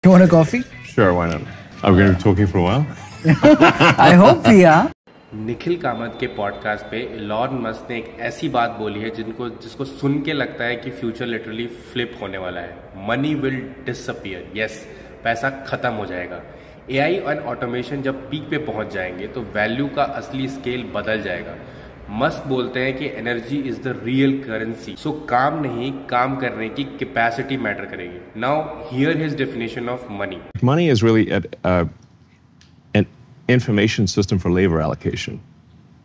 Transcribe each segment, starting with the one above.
You want a coffee? Sure, why not? Are we going to be talking for a while? I hope we are. Nikhil Kamat के podcast पे Elon Musk ने एक ऐसी बात बोली है जिसको सुन के लगता है कि फ्यूचर लिटरली फ्लिप होने वाला है। Money will disappear. यस, पैसा खत्म हो जाएगा। एआई एंड ऑटोमेशन जब पीक पे पहुंच जाएंगे तो वैल्यू का असली स्केल बदल जाएगा। मस्क बोलते हैं कि energy is the real currency. So काम नहीं, काम करने की कैपेसिटी मैटर करेगी। Now here his definition of money. Money is really an information system for labor allocation.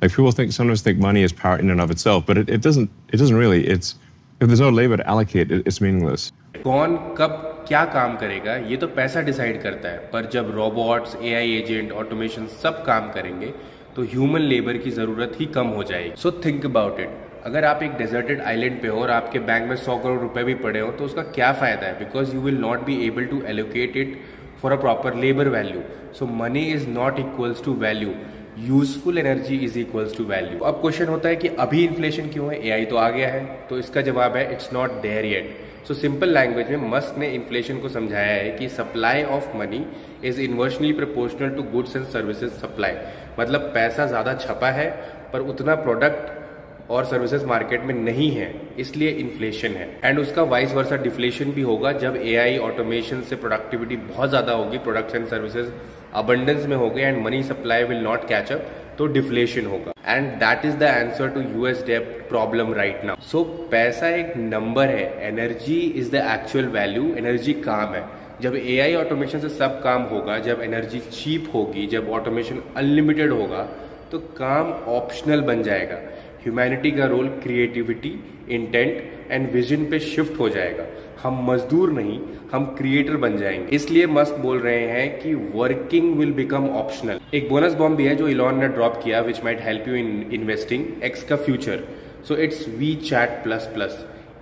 Like people sometimes think money is power in and of itself, but it doesn't really. If there's no labor to allocate, it's meaningless. कौन कब क्या काम करेगा ये तो पैसा decide करता है, पर जब रोबोट्स, एआई एजेंट, ऑटोमेशन सब काम करेंगे तो ह्यूमन लेबर की जरूरत ही कम हो जाएगी। So think about it. अगर आप एक डेजर्टेड आइलैंड पे हो और आपके बैंक में 100 करोड़ रुपए भी पड़े हो तो उसका क्या फायदा है? Because you will not be able to allocate it for a proper labor value. So money is not equals to value. Useful energy is equals to value. अब क्वेश्चन होता है कि अभी इन्फ्लेशन क्यों है? एआई तो आ गया है। तो इसका जवाब है it's not there yet. So simple language में मस्क ने इन्फ्लेशन को समझाया है कि supply of money is inversely proportional to goods and services supply. मतलब पैसा ज्यादा छपा है पर उतना प्रोडक्ट और सर्विसेज मार्केट में नहीं है, इसलिए इन्फ्लेशन है। एंड उसका वाइस वर्सा डिफ्लेशन भी होगा जब एआई ऑटोमेशन से प्रोडक्टिविटी बहुत ज्यादा होगी, प्रोडक्ट्स एंड सर्विसेज अबंडेंस में हो गए and money supply will not catch up, तो डिफ्लेशन होगा। And that is the answer to US डेब्ट प्रॉब्लम राइट नाउ। सो पैसा एक नंबर है, energy is the actual value. Energy काम है। जब एआई ऑटोमेशन से सब काम होगा, जब एनर्जी चीप होगी, जब ऑटोमेशन अनलिमिटेड होगा तो काम ऑप्शनल बन जाएगा। ह्यूमैनिटी का role creativity, intent and vision पे शिफ्ट हो जाएगा। हम मजदूर नहीं, हम क्रिएटर बन जाएंगे। इसलिए मस्क बोल रहे हैं कि वर्किंग विल बिकम ऑप्शनल। एक बोनस बॉम्ब भी है जो इलॉन ने ड्रॉप किया, which might help you in investing X का फ्यूचर। सो इट्स WeChat++,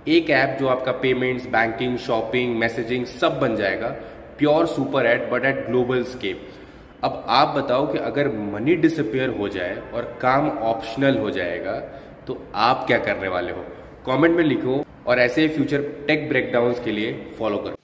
एक ऐप जो आपका पेमेंट्स, बैंकिंग, शॉपिंग, मैसेजिंग सब बन जाएगा। Pure super ad but at global scale. अब आप बताओ कि अगर मनी डिसअपियर हो जाए और काम ऑप्शनल हो जाएगा तो आप क्या करने वाले हो? कमेंट में लिखो और ऐसे फ्यूचर टेक ब्रेकडाउन्स के लिए फॉलो करो।